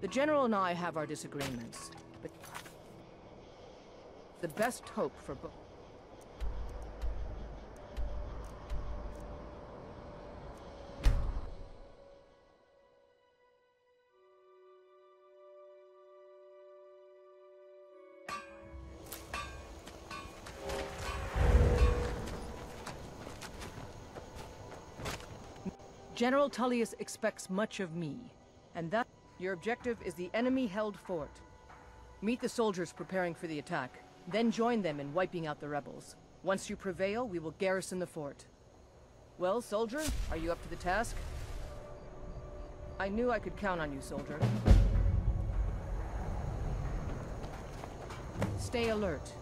The General and I have our disagreements, but the best hope for both. General Tullius expects much of me, and that your objective is the enemy-held fort. Meet the soldiers preparing for the attack, then join them in wiping out the rebels. Once you prevail, we will garrison the fort. Well, soldier, are you up to the task? I knew I could count on you, soldier. Stay alert.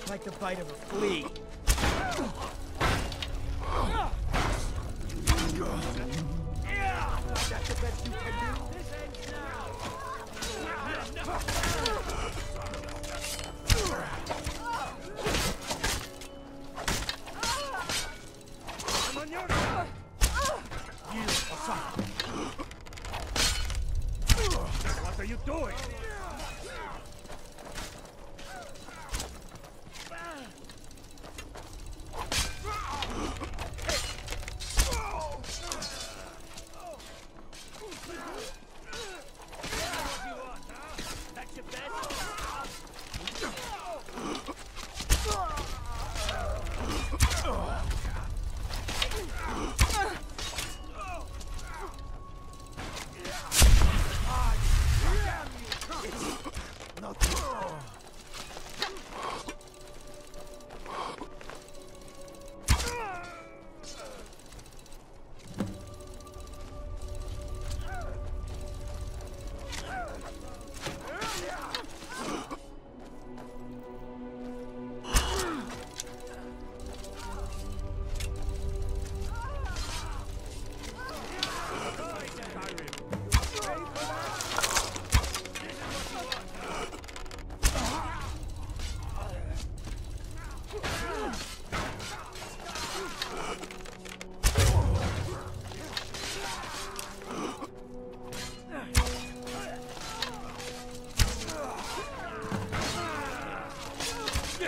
Like the bite of a flea. That's the best you can do. This ends I'm on your side. You or something. What are you doing?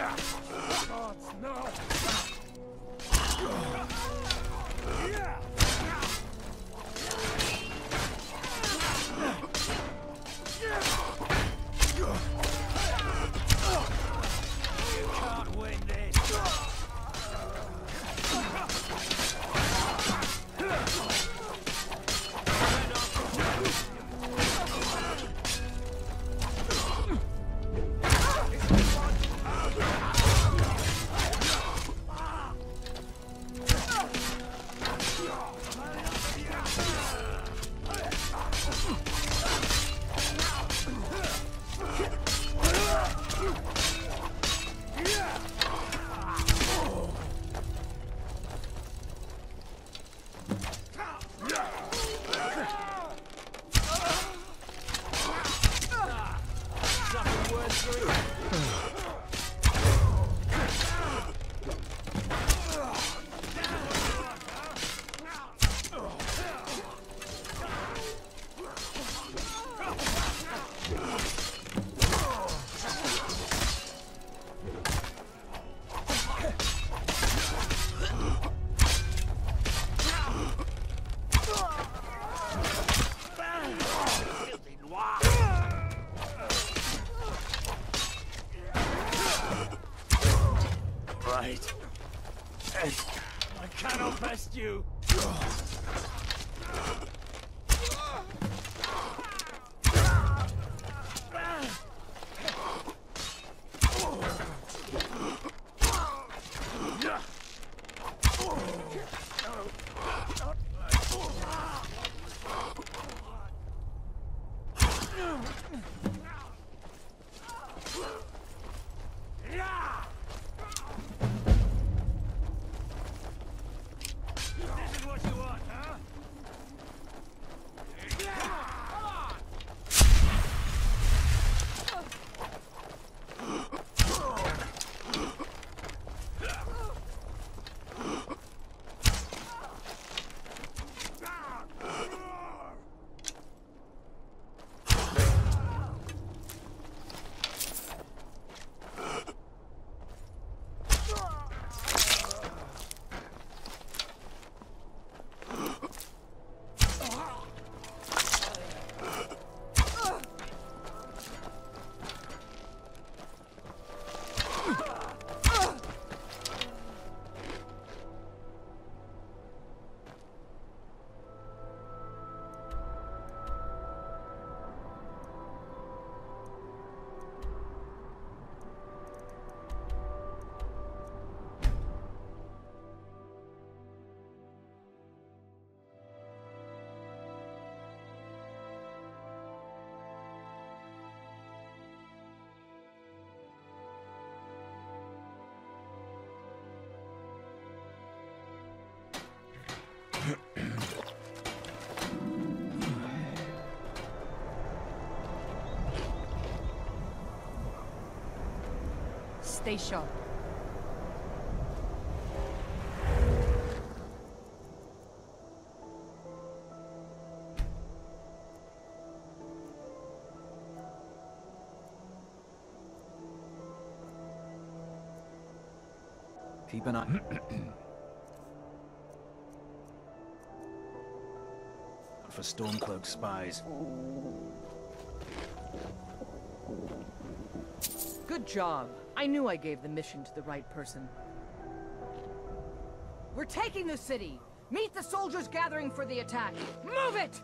Gods, no! You can't win this! Right. I cannot best you. This is what you want, huh? Stay sharp. Keep an eye. For Stormcloak spies. Good job. I knew I gave the mission to the right person. We're taking the city! Meet the soldiers gathering for the attack! Move it!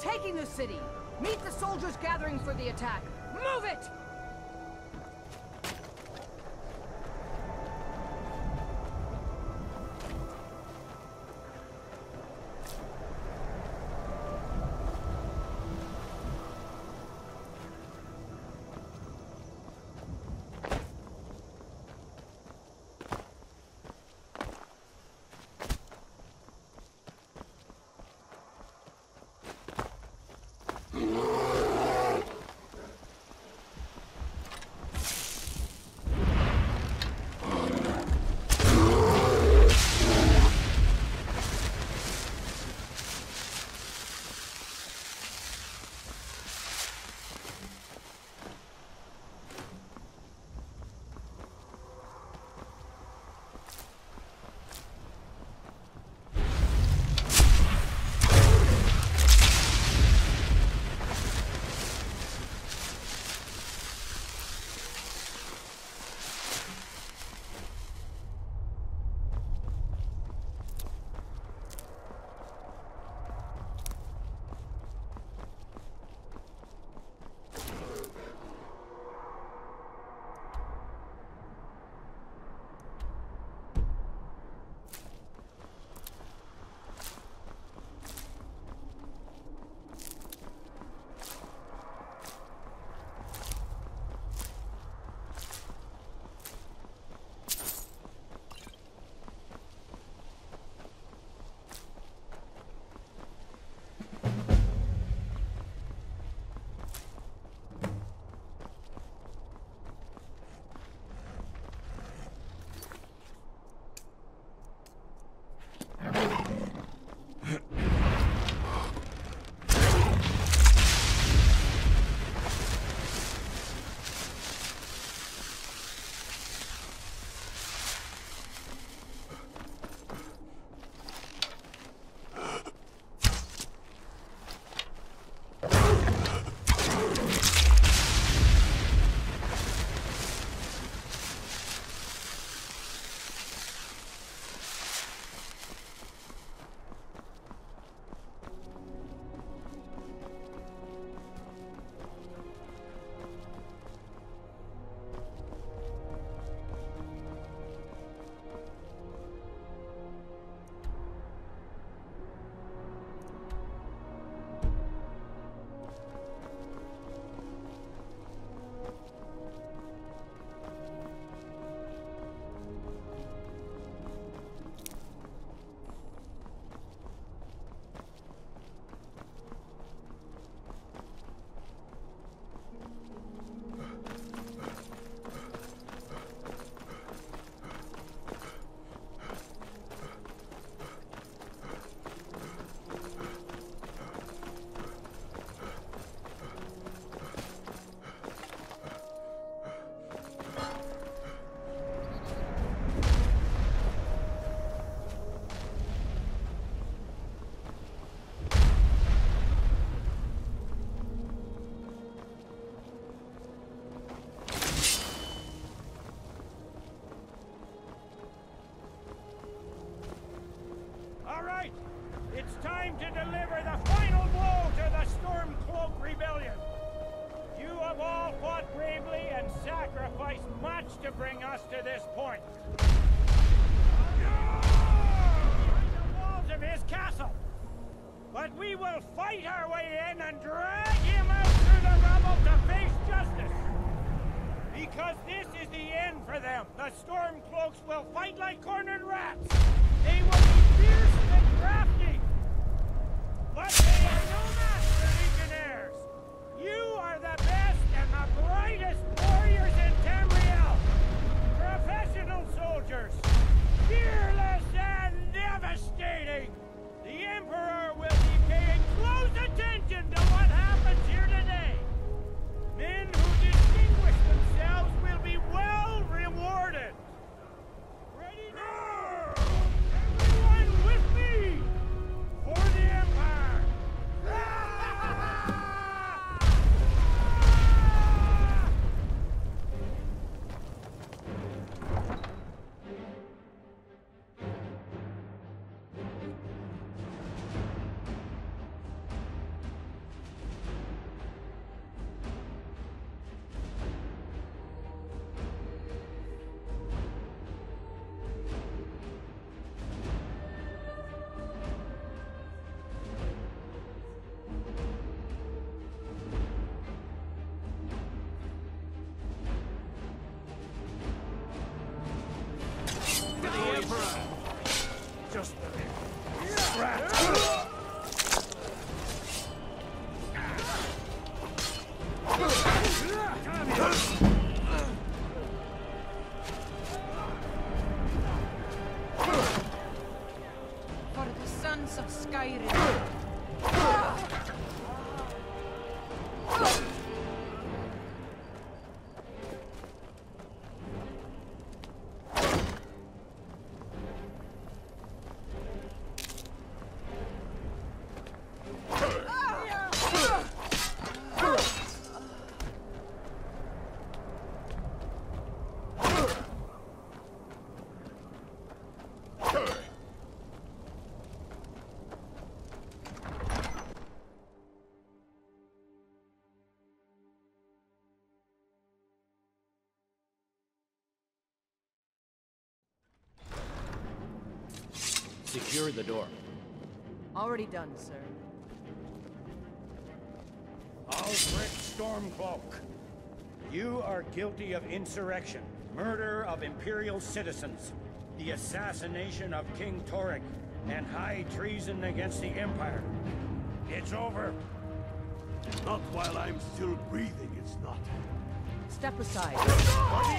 taking the city! Meet the soldiers gathering for the attack! Move it! It's time to deliver the final blow to the Stormcloak Rebellion. You have all fought bravely and sacrificed much to bring us to this point. Behind the walls of his castle. But we will fight our way in and drag him out through the rubble to face justice. Because this is the end for them. The Stormcloaks will fight like cornered rats. They will be fierce and crafty. But they are no match for legionnaires. You are the best and the brightest warriors in Tamriel. Professional soldiers. Fearless and devastating. The Emperor will be paying close attention to what happens here today. Men who distinguish themselves will be well rewarded. Ready now? Everyone with me! For the Empire! Secure the door. Already done, sir. Alfred Stormcloak, you are guilty of insurrection, murder of Imperial citizens, the assassination of King Torek, and high treason against the Empire. It's over. Not while I'm still breathing, it's not. Step aside. For the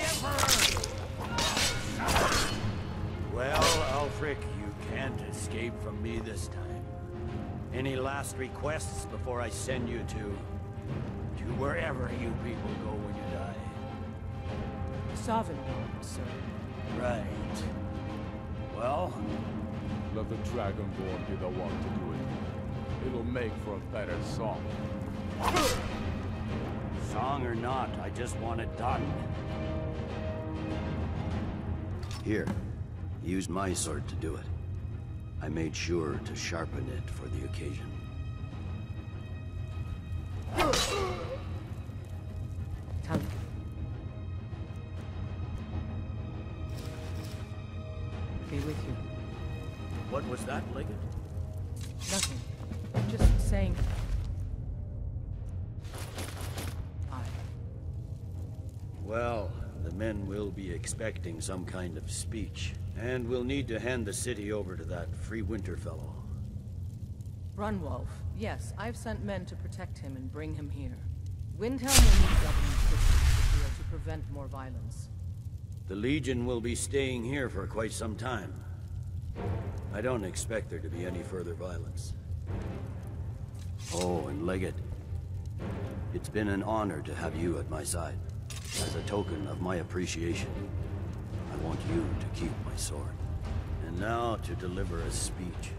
Emperor! Well, Ulfric, you can't escape from me this time. Any last requests before I send you to wherever you people go when you die? Sovngarde, sir. Right. Well, Let the Dragonborn be the one to do it. It'll make for a better song. song or not, I just want it done. Here, use my sword to do it. I made sure to sharpen it for the occasion. Tell me. Be with you. What was that, Leggett? Nothing. Just saying. Aye. Well, the men will be expecting some kind of speech, and we'll need to hand the city over to that Free Winter fellow. Brunwolf. Yes, I've sent men to protect him and bring him here. Windhelm will need government assistance if we are to prevent more violence. The Legion will be staying here for quite some time. I don't expect there to be any further violence. Oh, and Leggett, it's been an honor to have you at my side. As a token of my appreciation, I want you to keep my sword. And now to deliver a speech.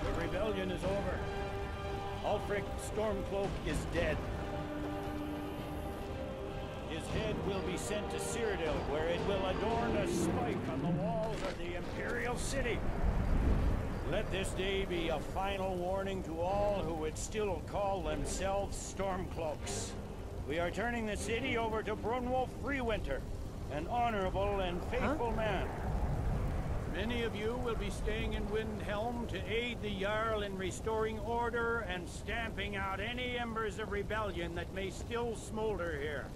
The rebellion is over. Ulfric Stormcloak is dead. His head will be sent to Cyrodiil, where it will adorn a spike on the walls of the Imperial City. Let this day be a final warning to all who would still call themselves Stormcloaks. We are turning the city over to Brunwolf Freewinter, an honorable and faithful man. Many of you will be staying in Windhelm to aid the Jarl in restoring order and stamping out any embers of rebellion that may still smolder here.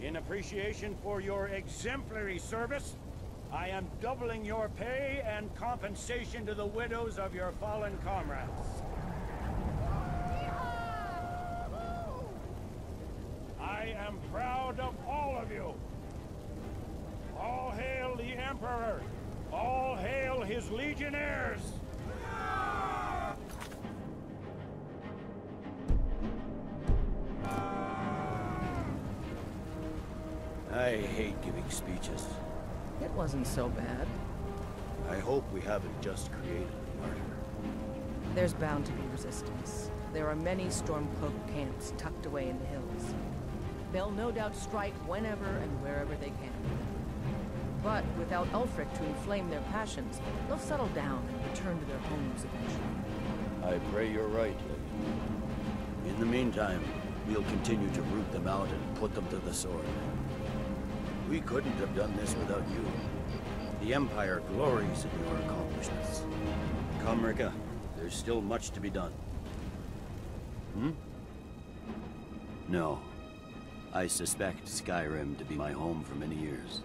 In appreciation for your exemplary service, I am doubling your pay and compensation to the widows of your fallen comrades. I am proud of all of you. All hail the Emperor! All hail his legionnaires! I hate giving speeches. It wasn't so bad. I hope we haven't just created a martyr. There's bound to be resistance. There are many Stormcloak camps tucked away in the hills. They'll no doubt strike whenever and wherever they can. But without Ulfric to inflame their passions, they'll settle down and return to their homes eventually. I pray you're right, Lady. In the meantime, we'll continue to root them out and put them to the sword. We couldn't have done this without you. The Empire glories in your accomplishments. Come, Rika. There's still much to be done. No. I suspect Skyrim to be my home for many years.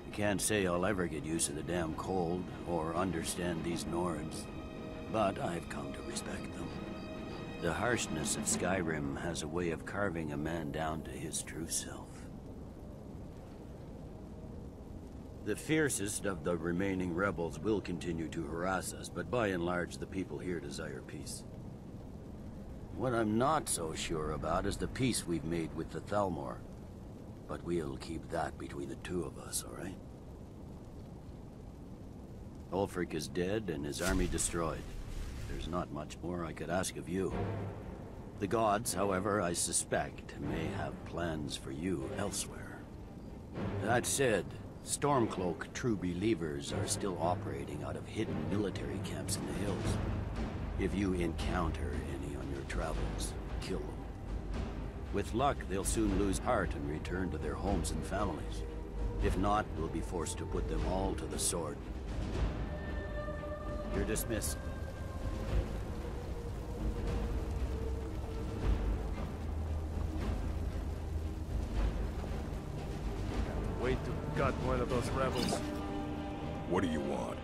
I can't say I'll ever get used to the damn cold or understand these Nords, but I've come to respect them. The harshness of Skyrim has a way of carving a man down to his true self. The fiercest of the remaining rebels will continue to harass us, but by and large the people here desire peace. What I'm not so sure about is the peace we've made with the Thalmor. But we'll keep that between the two of us, all right? Ulfric is dead and his army destroyed. There's not much more I could ask of you. The gods, however, I suspect, may have plans for you elsewhere. That said, Stormcloak true believers are still operating out of hidden military camps in the hills. If you encounter any on your travels, kill them. With luck, they'll soon lose heart and return to their homes and families. If not, we'll be forced to put them all to the sword. You're dismissed. Wait to gut one of those rebels. What do you want?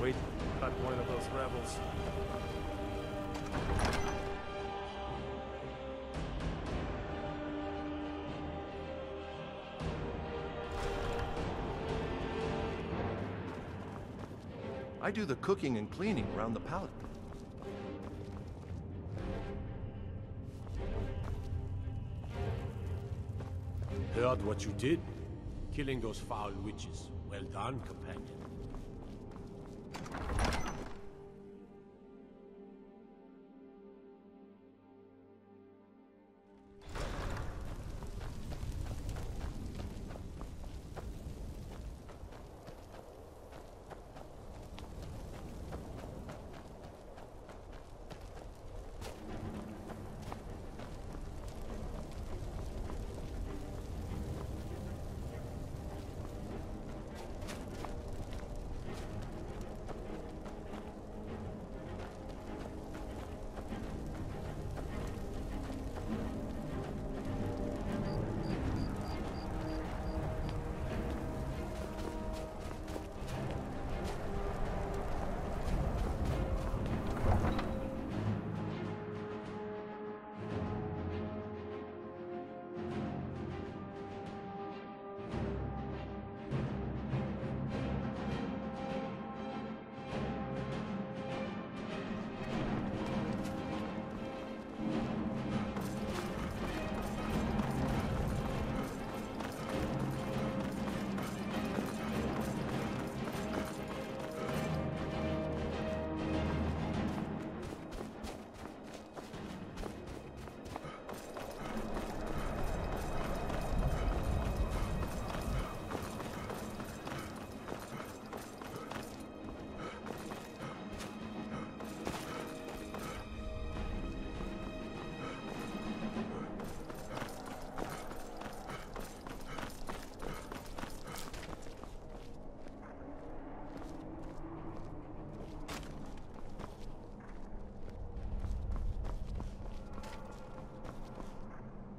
Wait to gut one of those rebels. I do the cooking and cleaning around the palace. Heard what you did? Killing those foul witches. Well done, companion.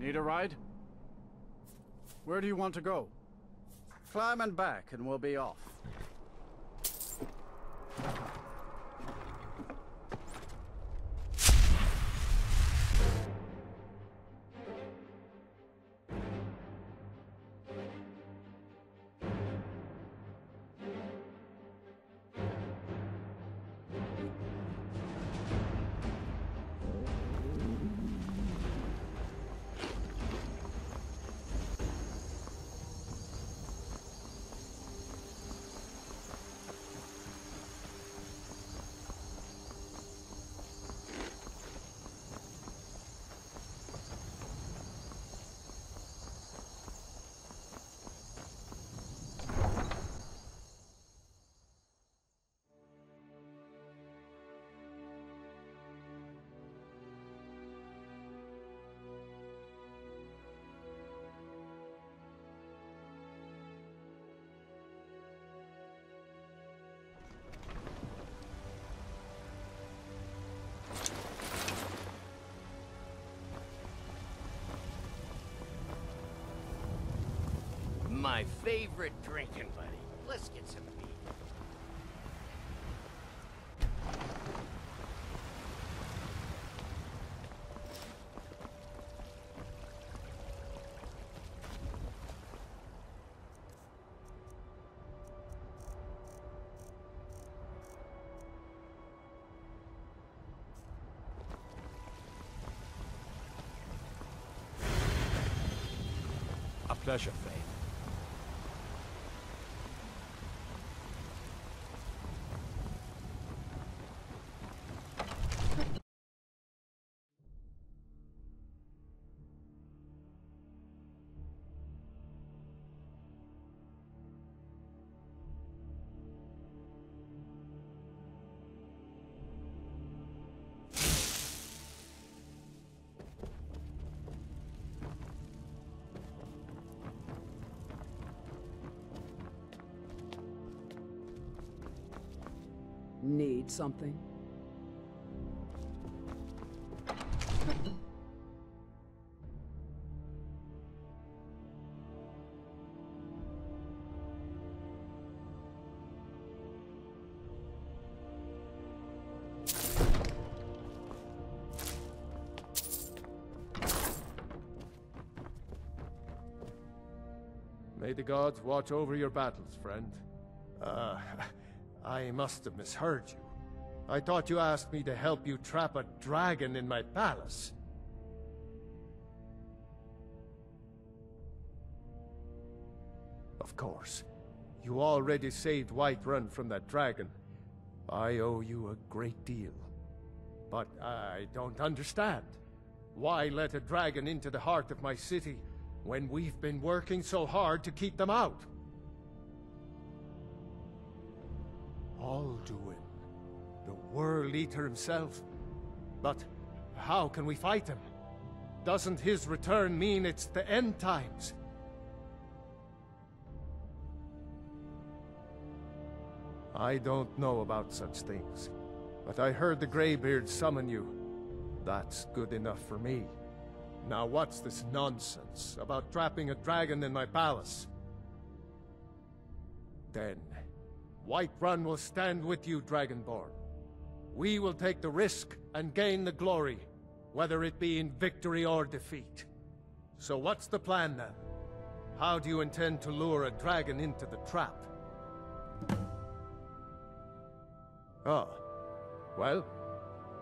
Need a ride? Where do you want to go? Climb and back and we'll be off. My favorite drinking buddy. Let's get some beer. pleasure, Faith. Need something? May the gods watch over your battles, friend. I must have misheard you. I thought you asked me to help you trap a dragon in my palace. Of course. You already saved Whiterun from that dragon. I owe you a great deal. But I don't understand. Why let a dragon into the heart of my city when we've been working so hard to keep them out? Alduin, the World Eater himself. But how can we fight him? Doesn't his return mean it's the end times? I don't know about such things, but I heard the Greybeard summon you. That's good enough for me. Now what's this nonsense about trapping a dragon in my palace? Then, Whiterun will stand with you, Dragonborn. We will take the risk and gain the glory, whether it be in victory or defeat. So what's the plan then? How do you intend to lure a dragon into the trap? Oh, well,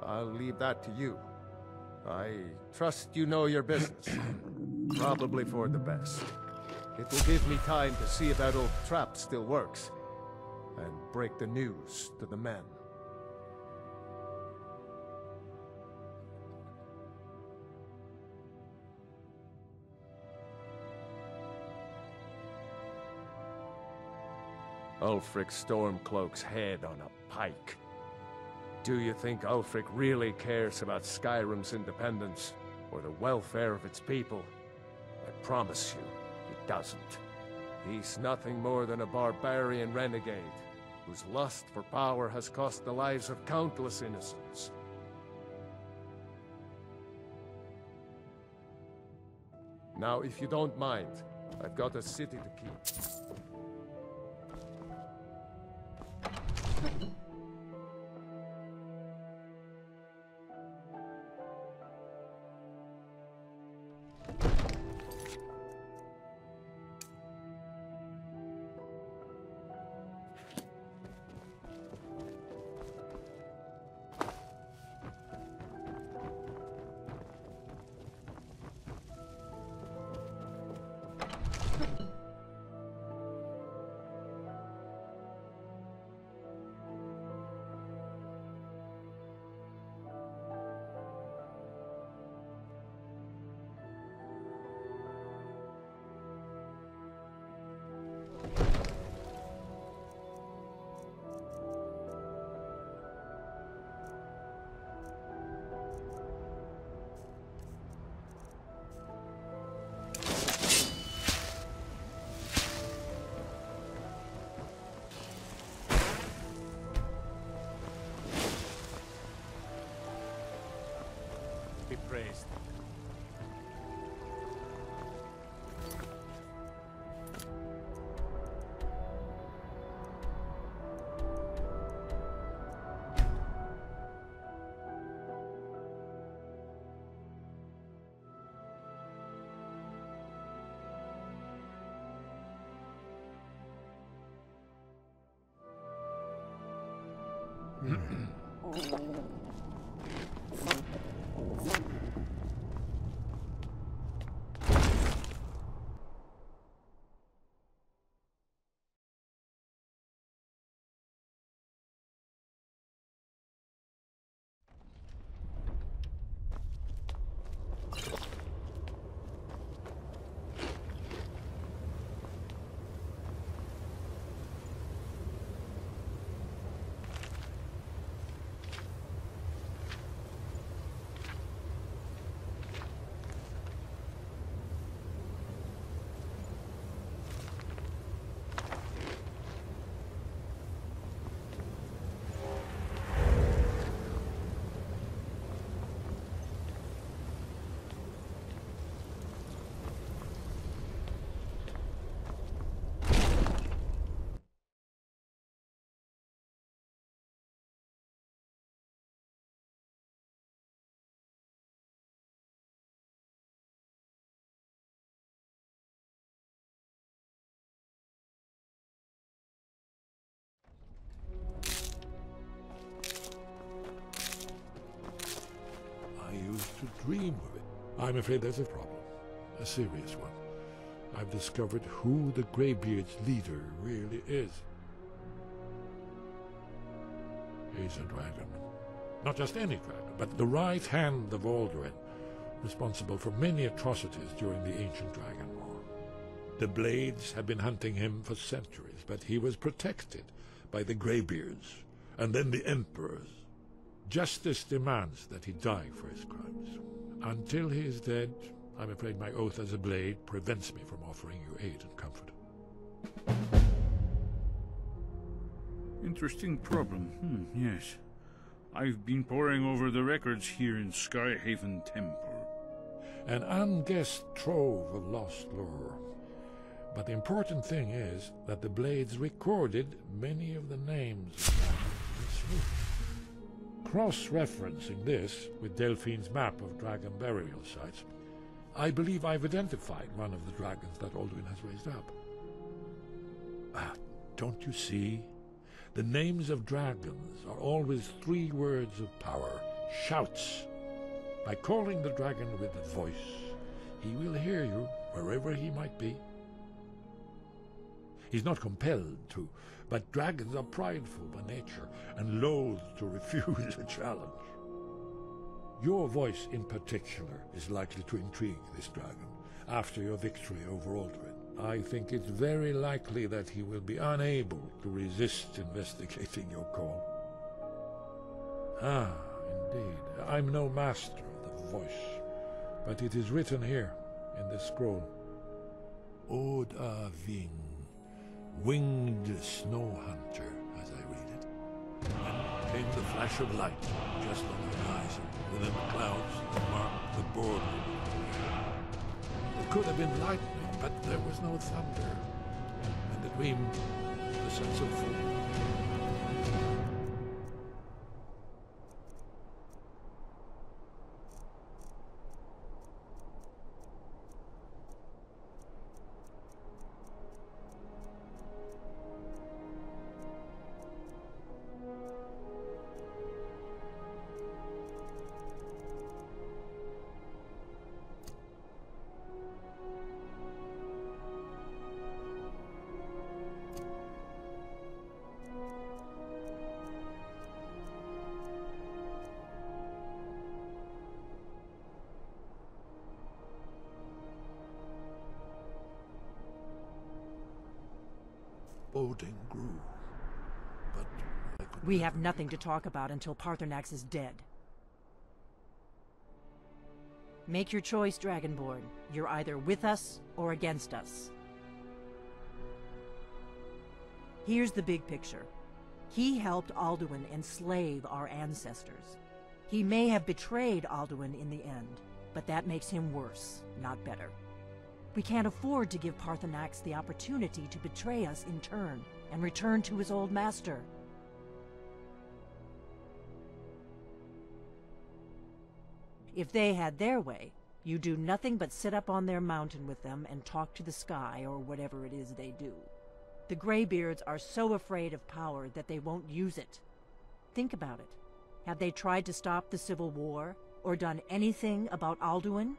I'll leave that to you. I trust you know your business. Probably for the best. It will give me time to see if that old trap still works, and break the news to the men. Ulfric Stormcloak's head on a pike. Do you think Ulfric really cares about Skyrim's independence, or the welfare of its people? I promise you, he doesn't. He's nothing more than a barbarian renegade, whose lust for power has cost the lives of countless innocents. Now, if you don't mind, I've got a city to keep. Be praised. I'm afraid there's a problem. A serious one. I've discovered who the Greybeard's leader really is. He's a dragon. Not just any dragon, but the right hand of Alduin, responsible for many atrocities during the ancient Dragon War. The Blades had been hunting him for centuries, but he was protected by the Greybeards, and then the Emperors. Justice demands that he die for his crimes. Until he is dead, I'm afraid my oath as a Blade prevents me from offering you aid and comfort. Interesting problem. Yes. I've been poring over the records here in Skyhaven Temple. An unguessed trove of lost lore. But the important thing is that the Blades recorded many of the names of dragons. Cross-referencing this with Delphine's map of dragon burial sites, I believe I've identified one of the dragons that Alduin has raised up. Don't you see? The names of dragons are always 3 words of power, shouts. By calling the dragon with a voice, he will hear you wherever he might be. He's not compelled to, but dragons are prideful by nature and loath to refuse a challenge. Your voice in particular is likely to intrigue this dragon after your victory over Alduin. I think it's very likely that he will be unable to resist investigating your call. Indeed. I'm no master of the voice, but it is written here in this scroll. Alduin, winged snow hunter, as I read it. And came the flash of light just on the horizon, within the clouds that marked the border. It could have been lightning, but there was no thunder, and the dream, the sense of fall. Boding grew, but we have nothing to talk about until Paarthurnax is dead. Make your choice, Dragonborn. You're either with us or against us. Here's the big picture. He helped Alduin enslave our ancestors. He may have betrayed Alduin in the end, but that makes him worse, not better. We can't afford to give Paarthurnax the opportunity to betray us in turn and return to his old master. If they had their way, you do nothing but sit up on their mountain with them and talk to the sky or whatever it is they do. The Greybeards are so afraid of power that they won't use it. Think about it. Have they tried to stop the Civil War or done anything about Alduin?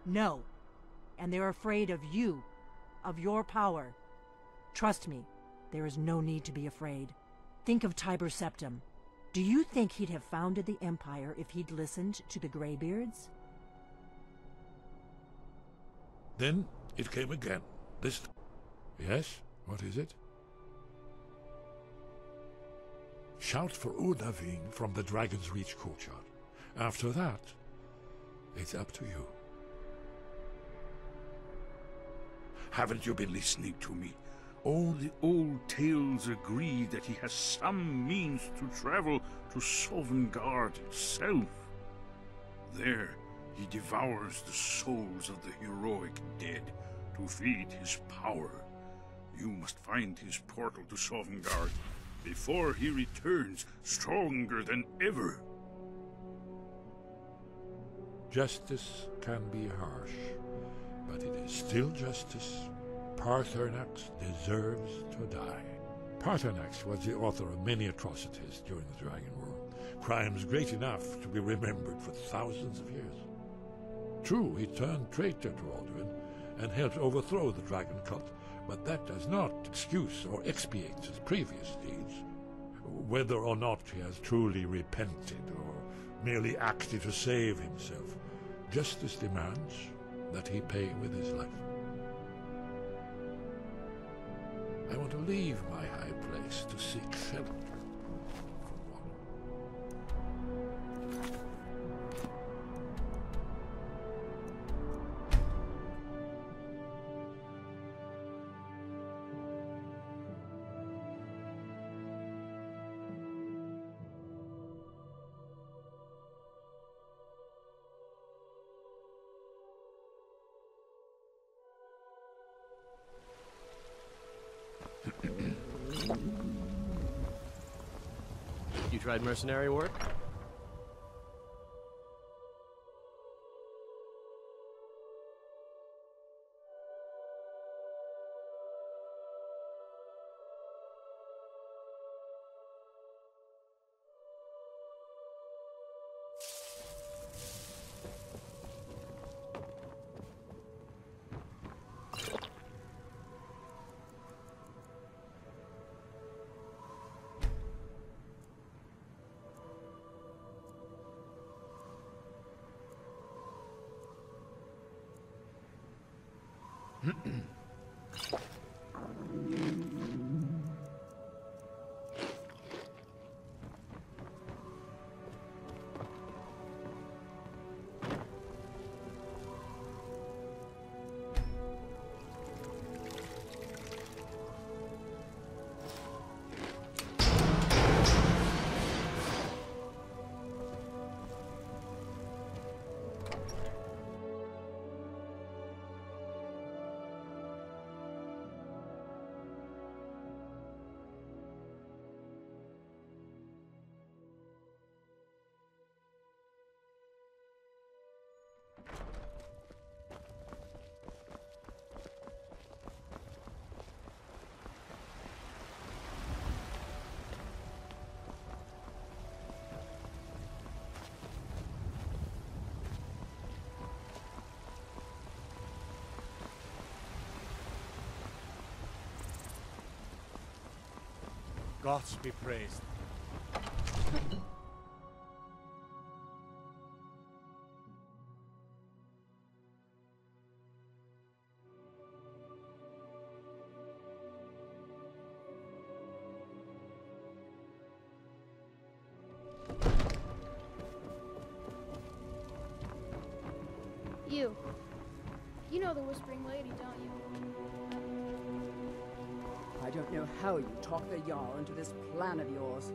No. And they're afraid of you, of your power. Trust me, there is no need to be afraid. Think of Tiber Septim. Do you think he'd have founded the Empire if he'd listened to the Greybeards? Then it came again. This... Yes? What is it? Shout for Alduin from the Dragon's Reach courtyard. After that, it's up to you. Haven't you been listening to me? All the old tales agree that he has some means to travel to Sovngarde itself. There, he devours the souls of the heroic dead to feed his power. You must find his portal to Sovngarde before he returns stronger than ever. Justice can be harsh, but it is still justice. Paarthurnax deserves to die. Paarthurnax was the author of many atrocities during the Dragon War, crimes great enough to be remembered for thousands of years. True, he turned traitor to Alduin and helped overthrow the dragon cult, but that does not excuse or expiate his previous deeds. Whether or not he has truly repented or merely acted to save himself, justice demands that he pay with his life. I want to leave my high place to seek shelter. You tried mercenary work? Gods be praised. You know the Whispering Lady, don't you? I don't know how you talk the Jarl into this plan of yours.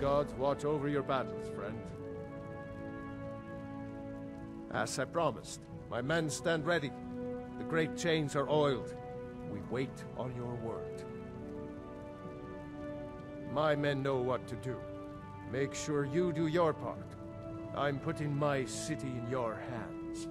Gods watch over your battles, friend. As I promised, my men stand ready. The great chains are oiled. We wait on your word. My men know what to do. Make sure you do your part. I'm putting my city in your hands.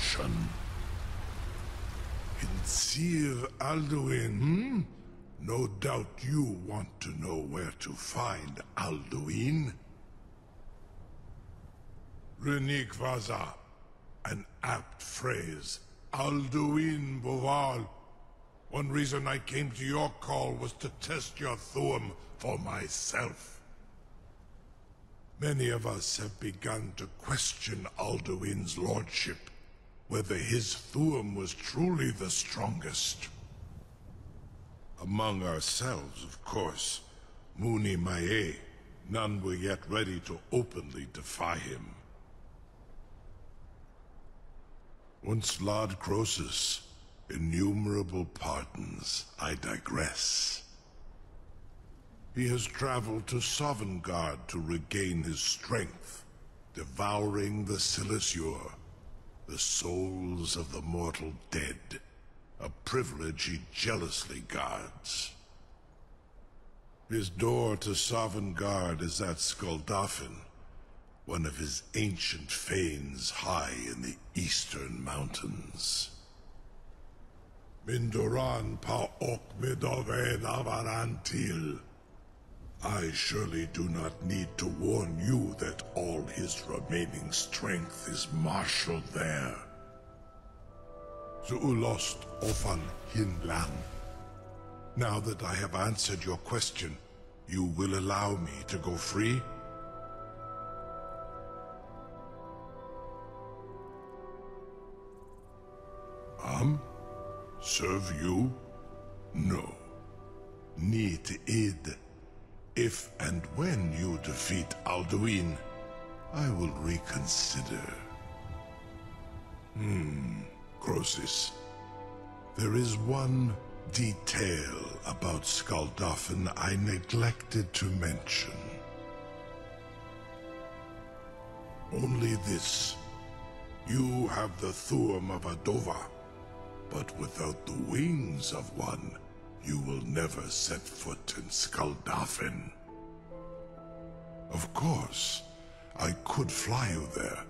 caution. Sir Alduin, No doubt you want to know where to find Alduin. Renik Vaza, an apt phrase. Alduin Boval. One reason I came to your call was to test your Thuum for myself. Many of us have begun to question Alduin's lordship, whether his Thuum was truly the strongest. Among ourselves, of course, Muni Mae, none were yet ready to openly defy him. Once Lord Croesus, innumerable pardons, I digress. He has traveled to Sovngarde to regain his strength, devouring the Silesure, the souls of the mortal dead, a privilege he jealously guards. His door to Sovngarde is at Skuldafn, one of his ancient fanes high in the eastern mountains. Mindoran pa ok midoven avarantil. I surely do not need to warn you that all his remaining strength is marshaled there. Zuulost ofan hinlan. Now that I have answered your question, you will allow me to go free? Serve you? No. Need id. If and when you defeat Alduin, I will reconsider. Croesus. There is one detail about Skuldafn I neglected to mention. Only this. You have the Thuum of Adova, but without the wings of one, you will never set foot in Skuldafn. Of course, I could fly you there,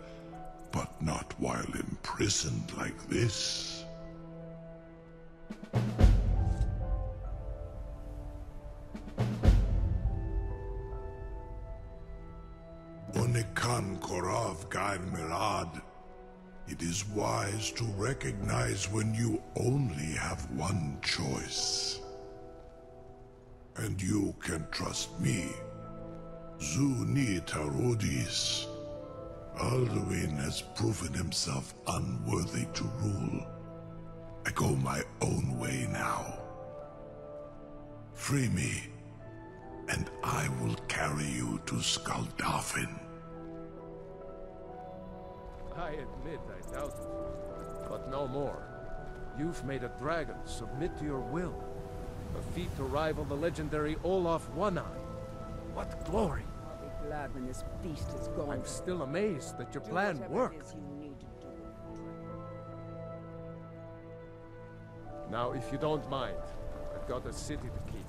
but not while imprisoned like this. Onikan Korav Gair Mirad. It is wise to recognize when you only have one choice. And you can trust me. Zuni Tarudis. Alduin has proven himself unworthy to rule. I go my own way now. Free me, and I will carry you to Skuldafn. I admit I doubted you, but no more. You've made a dragon submit to your will. A feat to rival the legendary Olaf One-Eye. What glory! I'll be glad when this beast is gone. I'm still amazed that your plan worked. Now, if you don't mind, I've got a city to keep.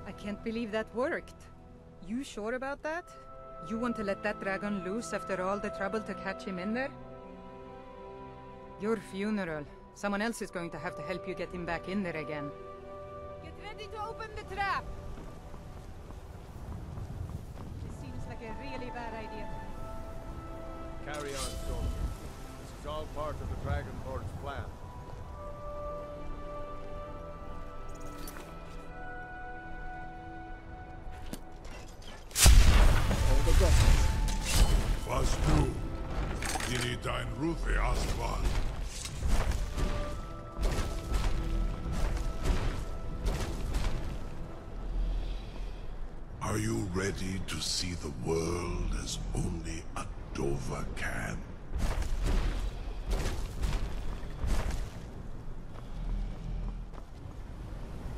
I can't believe that worked. You sure about that? You want to let that dragon loose after all the trouble to catch him in there? Your funeral. Someone else is going to have to help you get him back in there again. Get ready to open the trap! This seems like a really bad idea. Carry on, soldier. This is all part of the Dragonborn's plan. Was du? Diri dein Rufe Aswal. Are you ready to see the world as only a Dova can?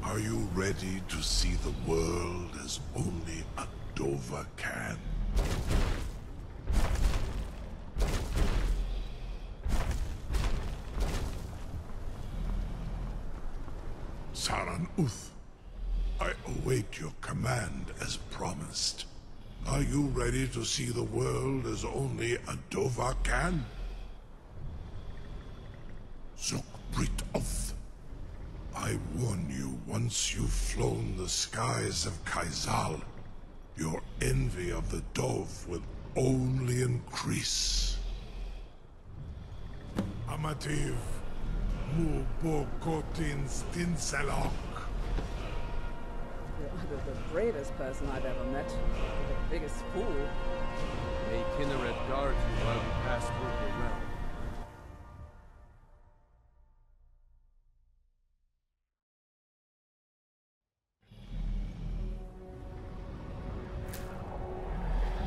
Are you ready to see the world as only a Dova can? Saran Uth, I await your command as promised. Are you ready to see the world as only a Dova can? Zukbrit Uth, I warn you, once you've flown the skies of Kaizal, your envy of the Dove will only increase. Amativ, mu bokotin stinselok. You're the bravest person I've ever met. You're the biggest fool. May Kinneret guard you while you pass through the realm.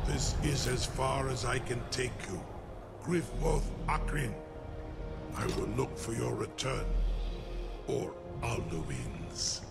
This is as far as I can take you. Grifboth Akrin. I will look for your return. Or Alduin's.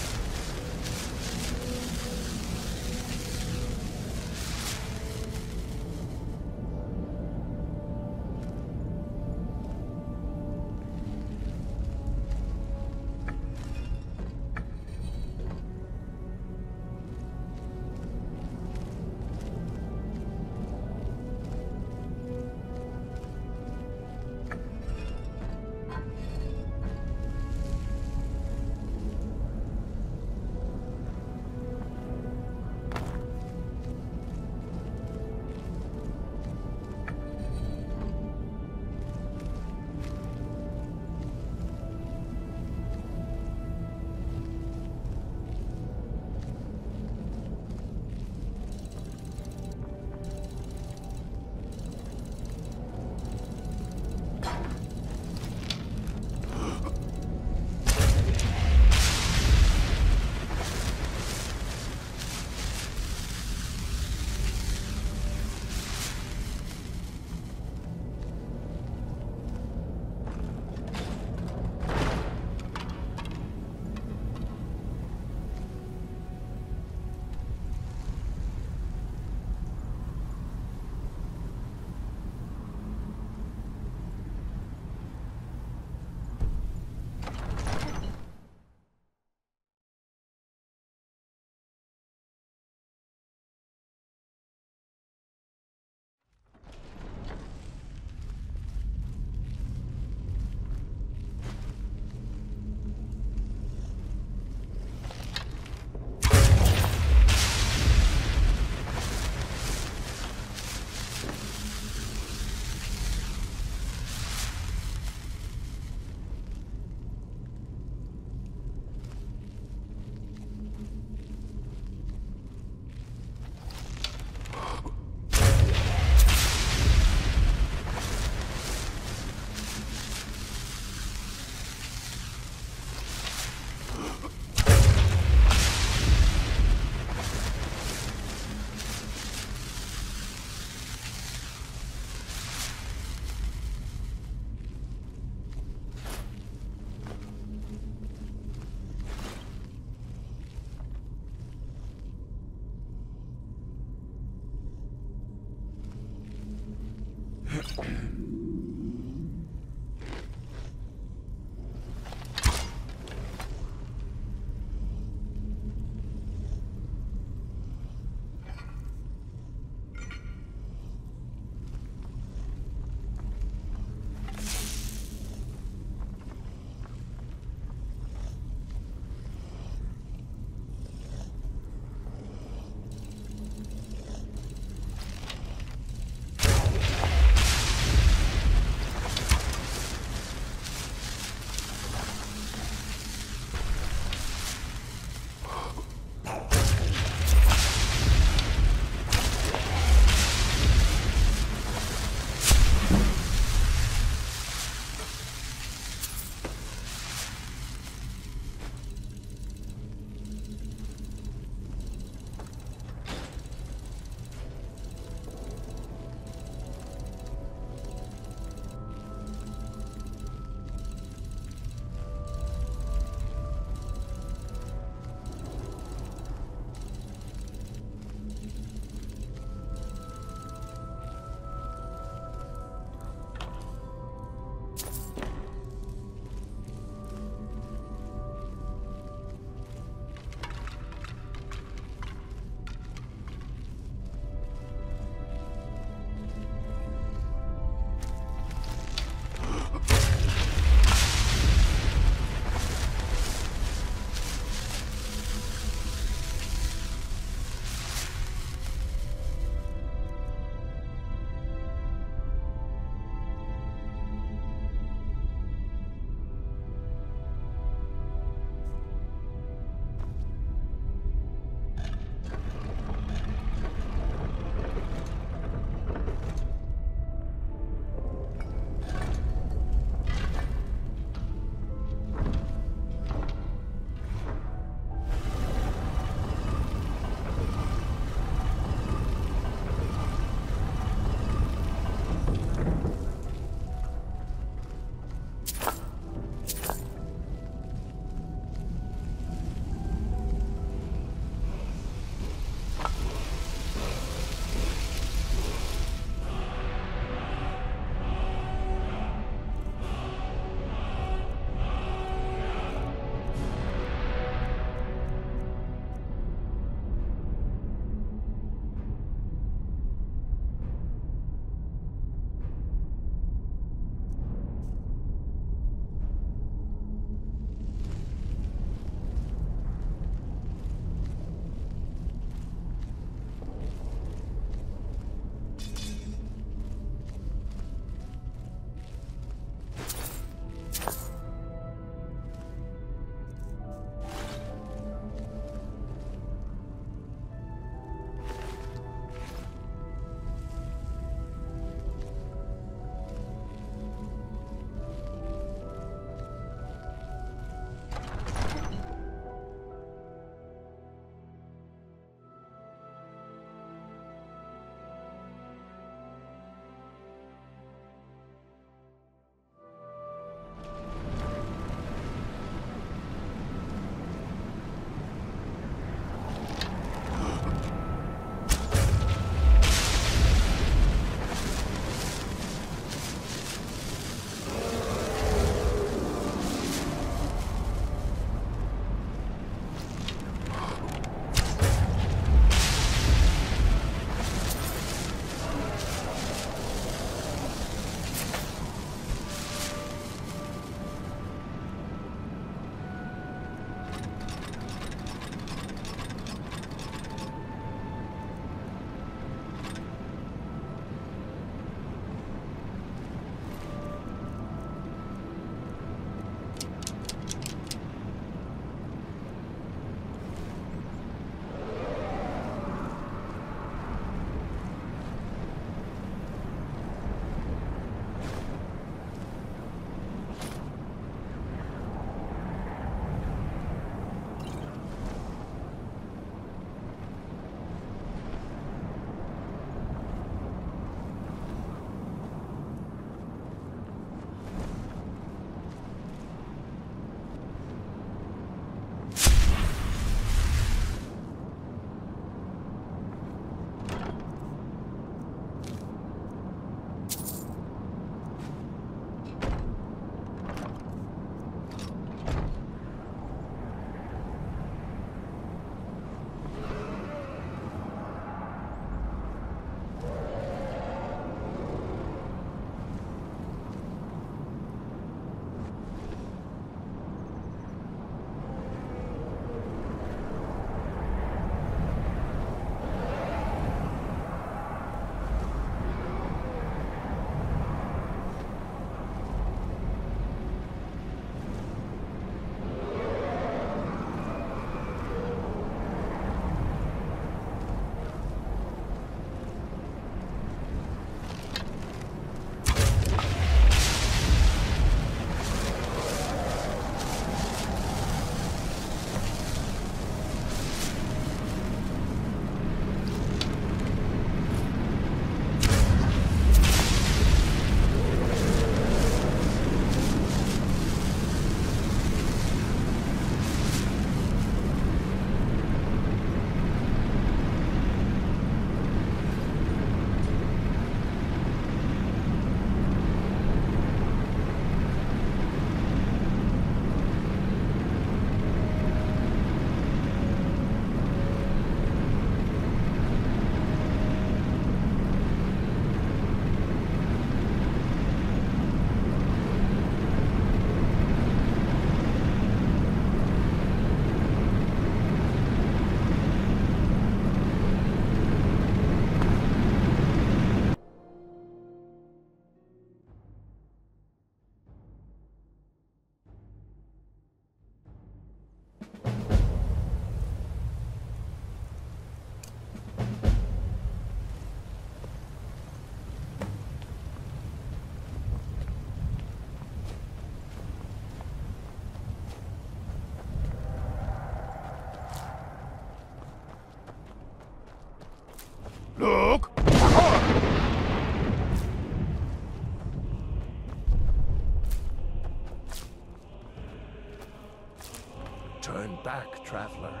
back, traveler.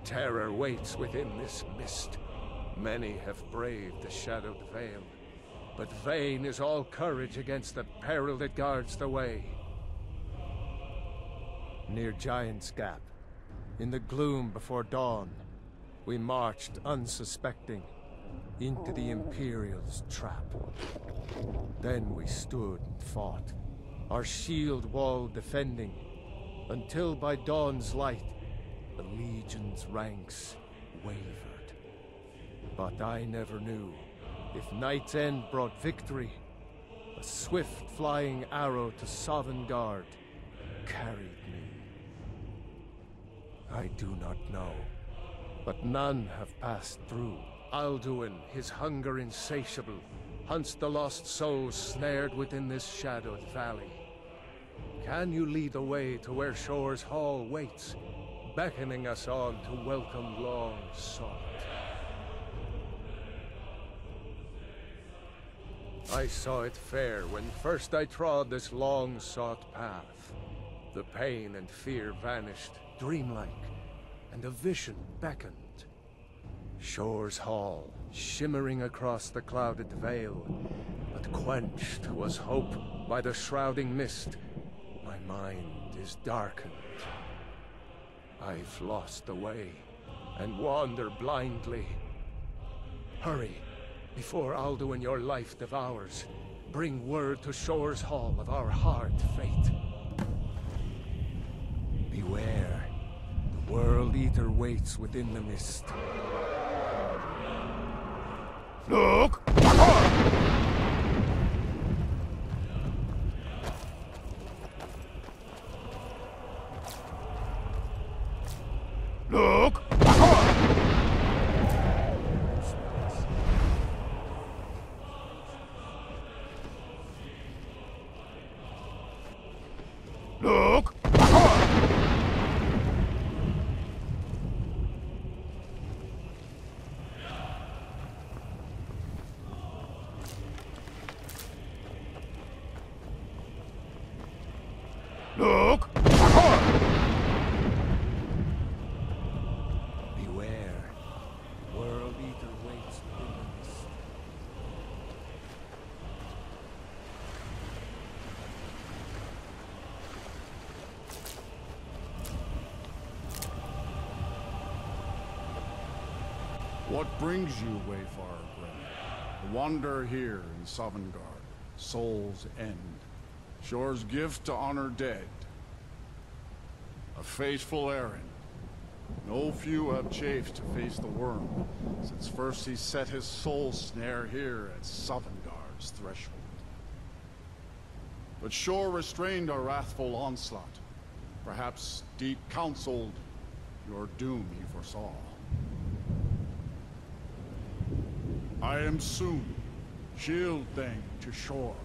Terror waits within this mist. Many have braved the shadowed veil, but vain is all courage against the peril that guards the way. Near Giant's Gap, in the gloom before dawn, we marched unsuspecting into the Imperial's trap. Then we stood and fought, our shield wall defending, until by dawn's light, the Legion's ranks wavered. But I never knew if Night's End brought victory, a swift flying arrow to Sovngarde carried me. I do not know, but none have passed through. Alduin, his hunger insatiable, hunts the lost souls snared within this shadowed valley. Can you lead the way to where Shore's Hall waits, beckoning us on to welcome long sought? I saw it fair when first I trod this long-sought path. The pain and fear vanished, dreamlike, and a vision beckoned. Shore's Hall, shimmering across the clouded veil, but quenched was hope by the shrouding mist. My mind is darkened. I've lost the way, and wander blindly. Hurry, before Alduin your life devours. Bring word to Shore's Hall of our hard fate. Beware, the World Eater waits within the mist. Look! Look! Look! Look! Beware, the World Eater waits within the mist. What brings you, Wayfarer Grim? To wander here in Sovngarde, Soul's End. Shore's gift to honor dead. A fateful errand. No few have chafed to face the worm, since first he set his soul snare here at Sovngarde's threshold. But Shore restrained our wrathful onslaught. Perhaps deep counseled your doom he foresaw. I am soon, shield thing to Shore.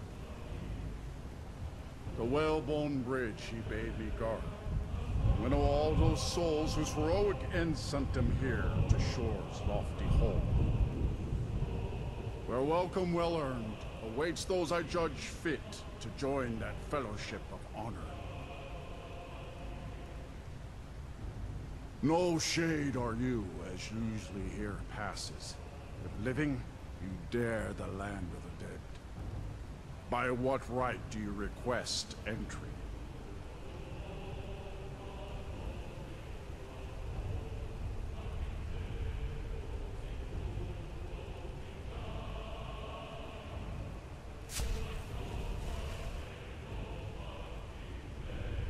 The whalebone bridge he bade me guard. Winnow all those souls whose heroic end sent them here to Shore's lofty hall. Where welcome well earned awaits those I judge fit to join that fellowship of honor. No shade are you, as usually here passes. If living, you dare the land of the dead. By what right do you request entry?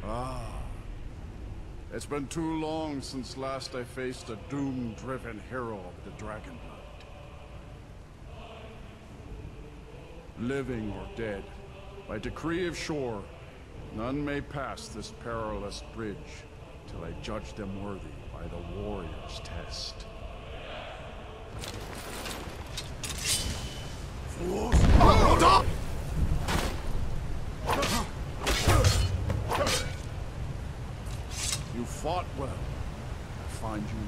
Ah. It's been too long since last I faced a doom-driven hero of the Dragonblood. Living or dead, by decree of Shore, none may pass this perilous bridge till I judge them worthy by the warrior's test. Fools! Hold up! You fought well. I find you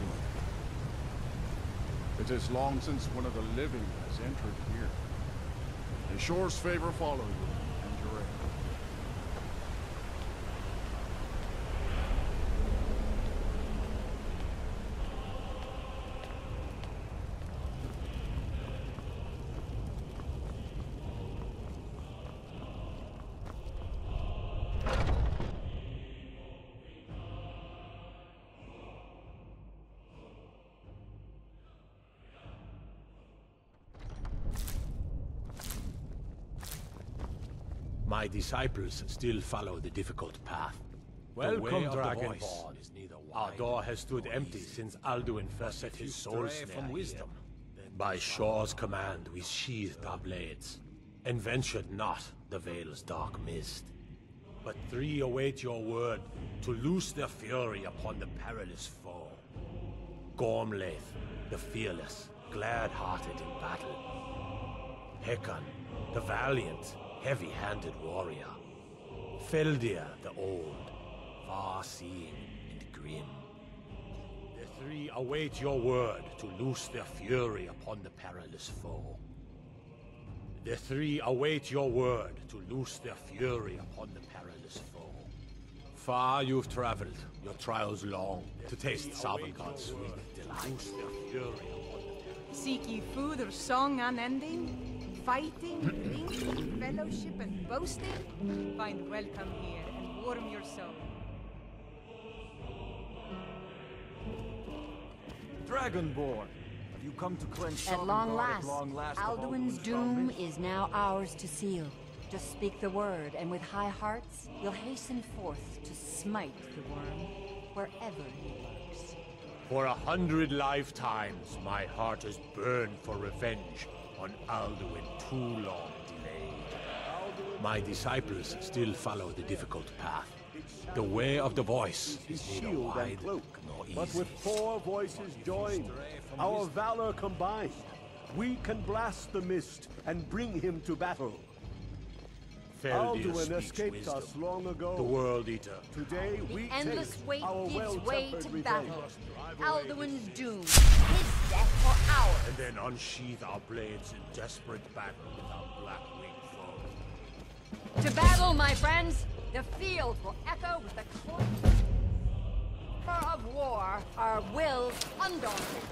worthy. It is long since one of the living has entered here. May Shore's favor follow you, and your aid. My disciples still follow the difficult path. Welcome, Dragonborn. Our door has stood empty since Alduin first set his soul snare here. By Shor's command, we sheathed our blades, and ventured not the Vale's dark mist. But 3 await your word to loose their fury upon the perilous foe. Gormlaith, the fearless, glad-hearted in battle. Hekon, the valiant, heavy-handed warrior. Feldir, the old, far-seeing and grim. The 3 await your word to loose their fury upon the perilous foe. The 3 await your word to loose their fury upon the perilous foe. Far you've traveled, your trials long, to taste Sovngarde's sweet delight. Seek ye food or song unending? Fighting, drinking, fellowship, and boasting? Find welcome here and warm your soul. Dragonborn, have you come to cleanse At long last, of Alduin's doom is now ours to seal. Just speak the word, and with high hearts, we'll hasten forth to smite the worm wherever he lurks. For 100 lifetimes, my heart has burned for revenge on Alduin too long delayed. My disciples still follow the difficult path. The way of the voice is neither wide nor easy. But with 4 voices joined, our valor combined, we can blast the mist and bring him to battle. Alduin escaped us long ago. The World Eater. Today we The endless take weight our gives way to well-tempered battle. revenge. Alduin's doom, his death for ours. And then unsheath our blades in desperate battle with our black-winged foe. To battle, my friends! The field will echo with the clamor of war, our wills undaunted.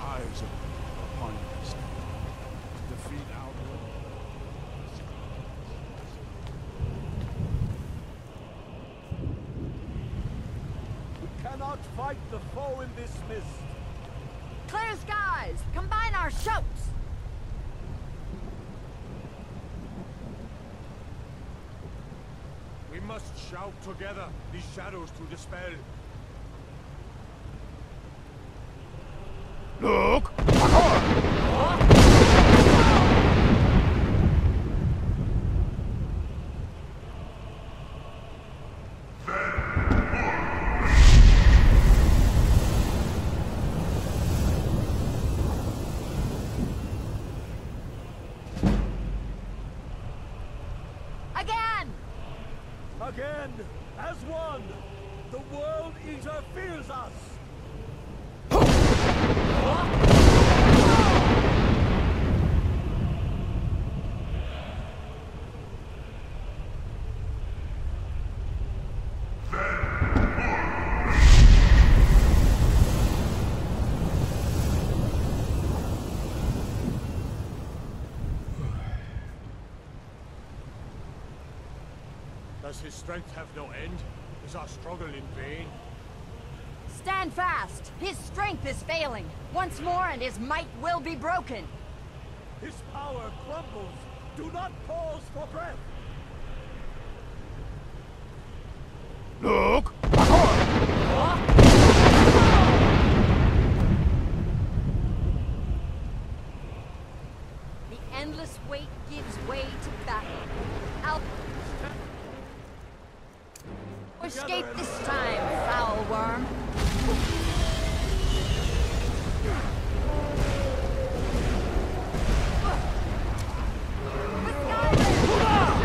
Eyes upon us. Defeat Alduin. We cannot fight the foe in this mist. Clear skies! Combine our shouts! We must shout together, these shadows to dispel. Look! Again, as one, the World Eater fears us! Does his strength have no end? Is our struggle in vain? Stand fast! His strength is failing. Once more and his might will be broken. His power crumbles. Do not pause for breath. Look! The endless weight gives way to battle. Escape this time, foul worm. With Skyrim, shore,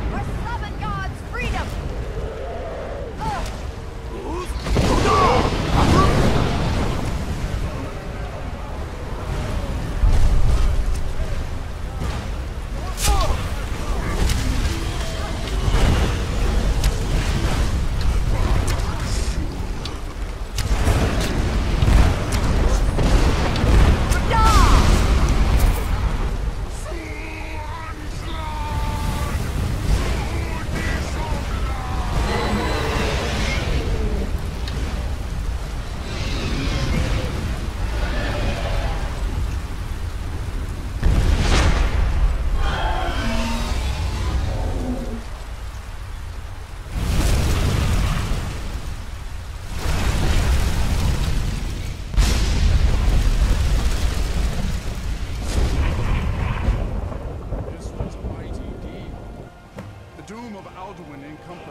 for Sovngarde's freedom.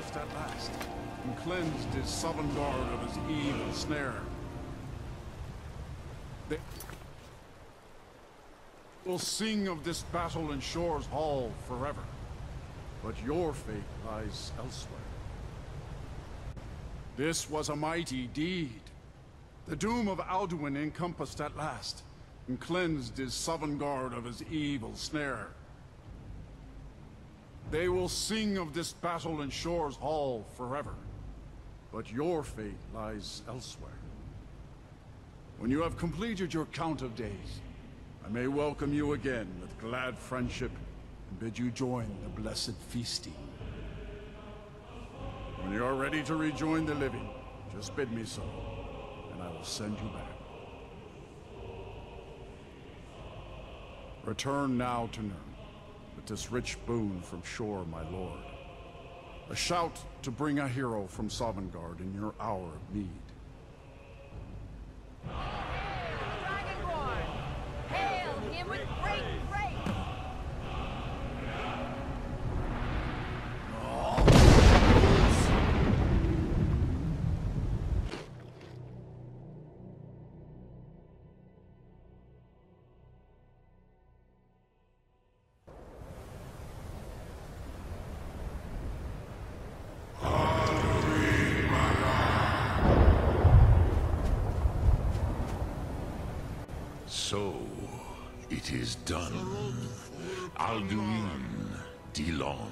encompassed at last, and cleansed his Sovngarde of his evil snare. They will sing of this battle in Shor's Hall forever, but your fate lies elsewhere. This was a mighty deed. The doom of Alduin encompassed at last, and cleansed his Sovngarde of his evil snare. They will sing of this battle in Shor's Hall forever, but your fate lies elsewhere. When you have completed your count of days, I may welcome you again with glad friendship and bid you join the blessed feasting. When you are ready to rejoin the living, just bid me so, and I will send you back. Return now to Nurn, with this rich boon from Shor, my lord. A shout to bring a hero from Sovngarde in your hour of need. Dragonborn! Hail him with great grace! So, it is done. Alduin Killed.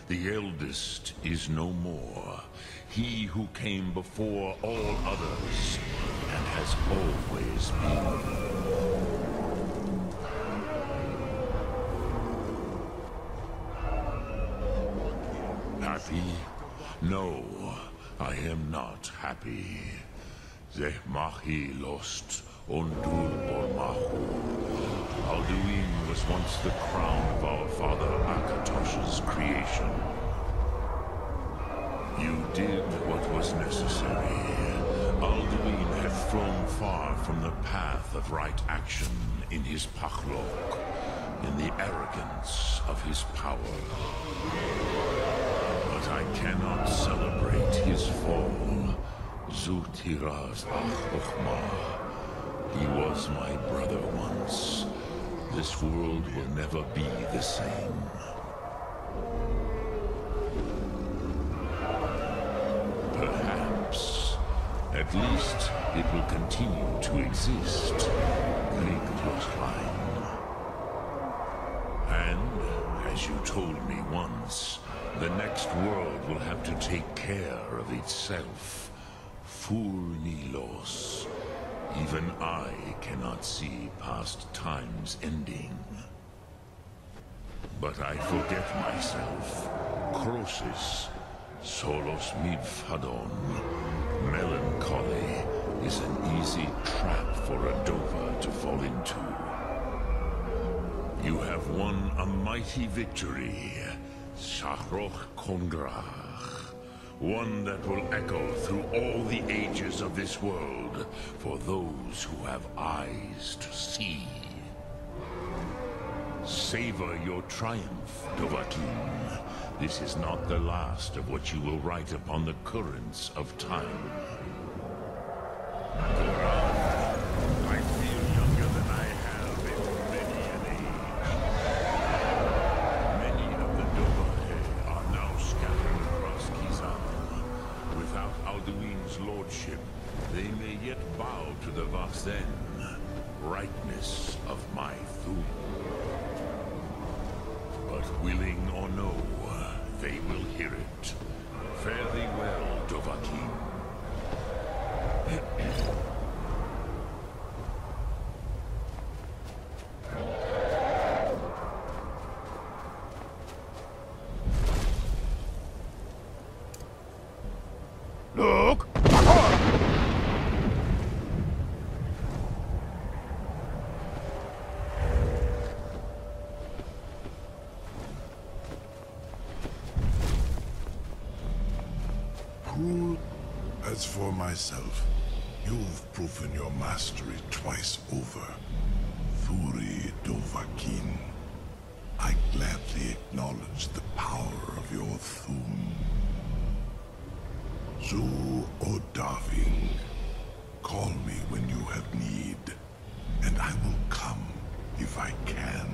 The eldest is no more. He who came before all others, and has always been. Happy? No, I am not happy. Ze mahi lost Ondur Bormahu. Alduin was once the crown of our father Akatosh's creation. You did what was necessary. Alduin had flown far from the path of right action in his Pachlok, in the arrogance of his power. But I cannot celebrate his fall. Zutiraz Ach-Ochmah. He was my brother once. This world will never be the same. Perhaps. At least it will continue to exist. And, as you told me once, the next world will have to take care of itself. Furnilos. Even I cannot see past time's ending. But I forget myself. Crosis, solos midfadon. Melancholy is an easy trap for a Dova to fall into. You have won a mighty victory, Shahroch Kongrach. One that will echo through all the ages of this world for those who have eyes to see. Savor your triumph, Dovahkiin. This is not the last of what you will write upon the currents of time. I feel younger than I have in many an age. Many of the Dovahkiin are now scattered across Kizan. Without Alduin's lordship, they may yet bow to the Vasen, brightness of my Thum. But willing or no, they will hear it. Fare thee well, Dovahkiin. Look! As for myself, you've proven your mastery twice over. Thuri Dovahkiin, I gladly acknowledge the power of your Thum. Zu Odaving. Call me when you have need, and I will come if I can.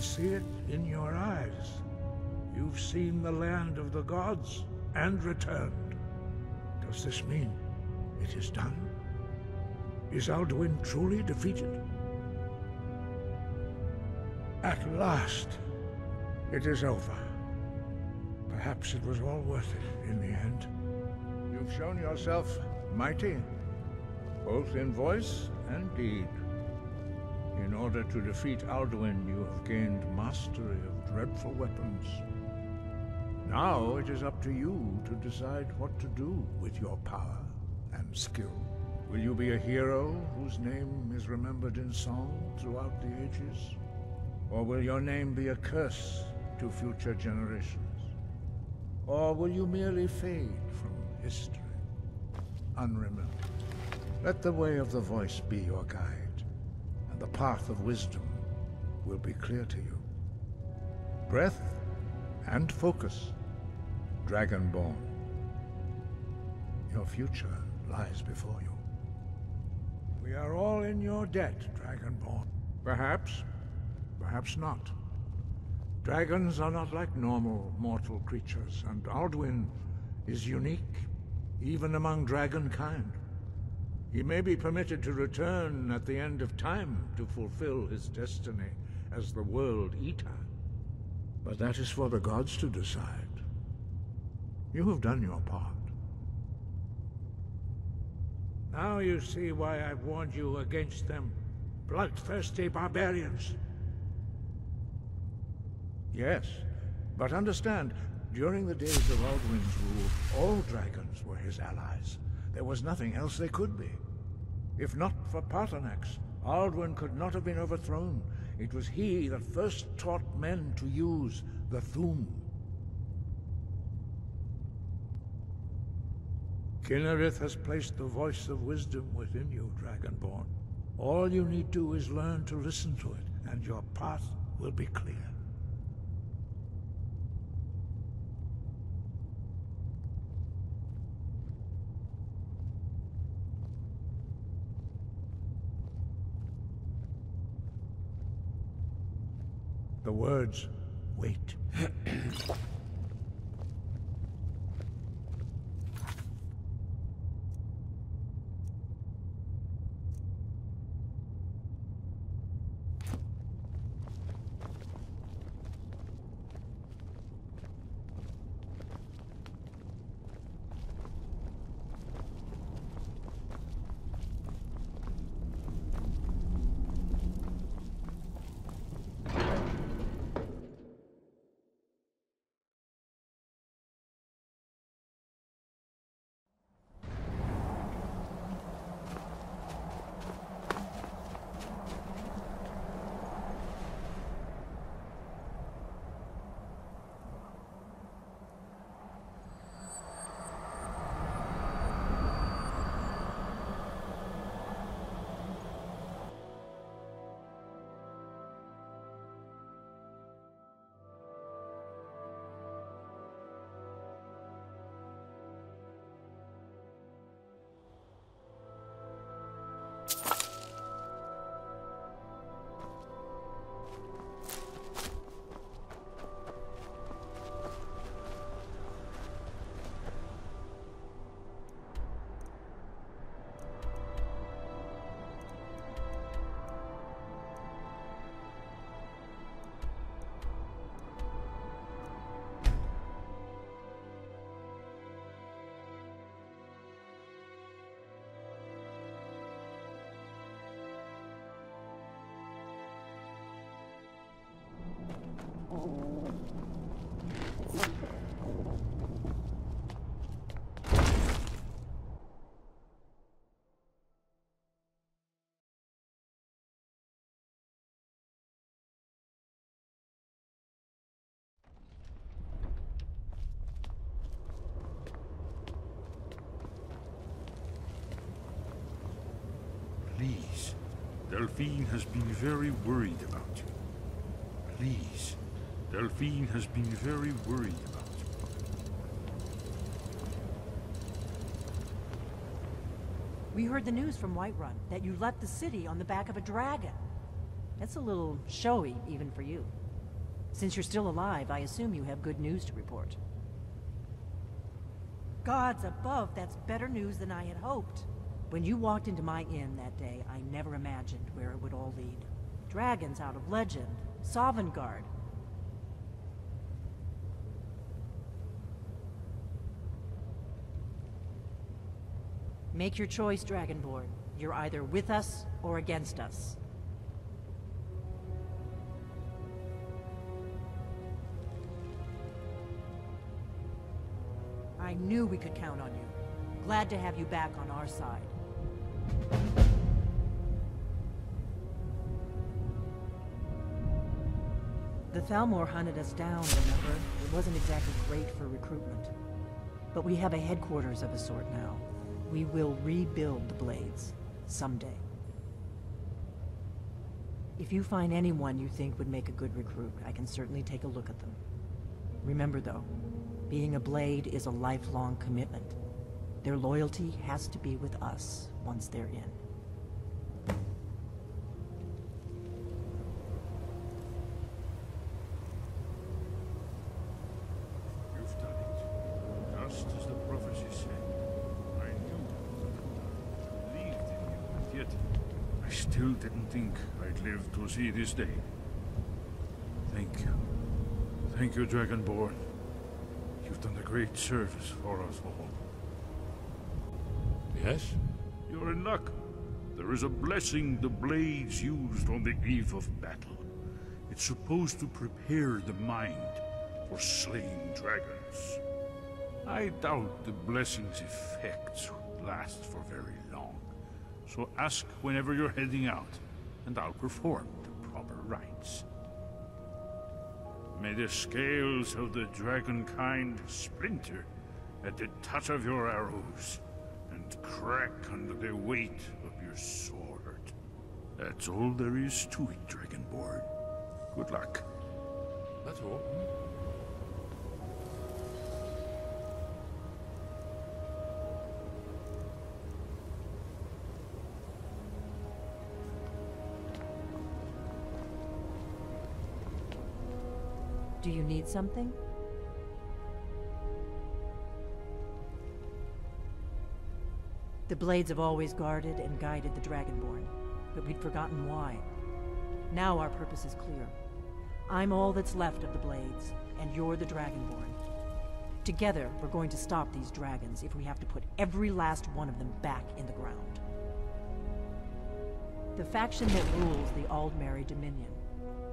See it in your eyes. You've seen the land of the gods and returned. Does this mean it is done? Is Alduin truly defeated? At last, it is over. Perhaps it was all worth it in the end. You've shown yourself mighty, both in voice and deed. In order to defeat Alduin, you have gained mastery of dreadful weapons. Now it is up to you to decide what to do with your power and skill. Will you be a hero whose name is remembered in song throughout the ages? Or will your name be a curse to future generations? Or will you merely fade from history, unremembered? Let the way of the voice be your guide, and the path of wisdom will be clear to you. Breath and focus, Dragonborn. Your future lies before you. We are all in your debt, Dragonborn. Perhaps, perhaps not. Dragons are not like normal mortal creatures, and Alduin is unique, even among dragonkind. He may be permitted to return at the end of time to fulfill his destiny as the World Eater. But that is for the gods to decide. You have done your part. Now you see why I've warned you against them, bloodthirsty barbarians. Yes, but understand, during the days of Alduin's rule, all dragons were his allies. There was nothing else they could be. If not for Paarthurnax, Alduin could not have been overthrown. It was he that first taught men to use the Thu'um. Kynareth has placed the voice of wisdom within you, Dragonborn. All you need do is learn to listen to it, and your path will be clear. The words, wait. Please. Delphine has been very worried about you. Please. Delphine has been very worried about you. We heard the news from Whiterun that you left the city on the back of a dragon. That's a little showy, even for you. Since you're still alive, I assume you have good news to report. Gods above, that's better news than I had hoped. When you walked into my inn that day, I never imagined where it would all lead. Dragons out of legend, Sovngarde. Make your choice, Dragonborn. You're either with us or against us. I knew we could count on you. Glad to have you back on our side. The Thalmor hunted us down, remember? It wasn't exactly great for recruitment. But we have a headquarters of a sort now. We will rebuild the Blades. Someday. If you find anyone you think would make a good recruit, I can certainly take a look at them. Remember though, being a Blade is a lifelong commitment. Their loyalty has to be with us once they're in. You've done it. Just as the prophecy said. I knew I believed in you, and yet I still didn't think I'd live to see this day. Thank you. Thank you, Dragonborn. You've done a great service for us all. Yes? You're in luck. There is a blessing the Blades used on the eve of battle. It's supposed to prepare the mind for slaying dragons. I doubt the blessing's effects would last for very long. So ask whenever you're heading out, and I'll perform the proper rites. May the scales of the dragonkind splinter at the touch of your arrows, and crack under the weight of your sword. That's all there is to it, Dragonborn. Good luck. That's all. Do you need something? The Blades have always guarded and guided the Dragonborn, but we'd forgotten why. Now our purpose is clear. I'm all that's left of the Blades, and you're the Dragonborn. Together, we're going to stop these dragons if we have to put every last one of them back in the ground. The faction that rules the Aldmeri Dominion,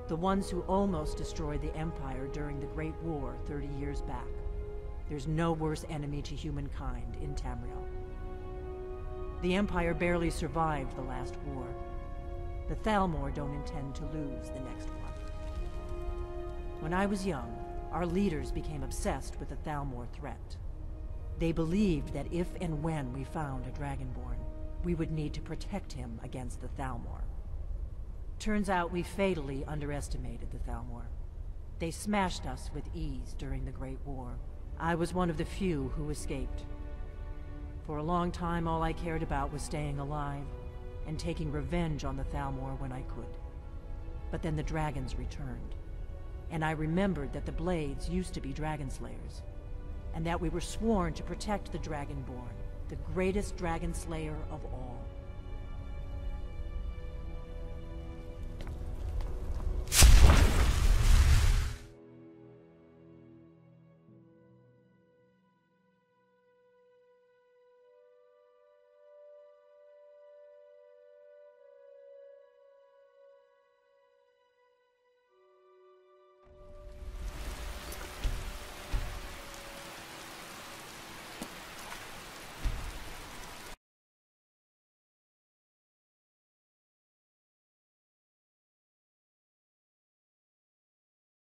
the ones who almost destroyed the Empire during the Great War 30 years back. There's no worse enemy to humankind in Tamriel. The Empire barely survived the last war. The Thalmor don't intend to lose the next one. When I was young, our leaders became obsessed with the Thalmor threat. They believed that if and when we found a Dragonborn, we would need to protect him against the Thalmor. Turns out we fatally underestimated the Thalmor. They smashed us with ease during the Great War. I was one of the few who escaped. For a long time, all I cared about was staying alive and taking revenge on the Thalmor when I could. But then the dragons returned, and I remembered that the Blades used to be dragon slayers, and that we were sworn to protect the Dragonborn, the greatest dragon slayer of all.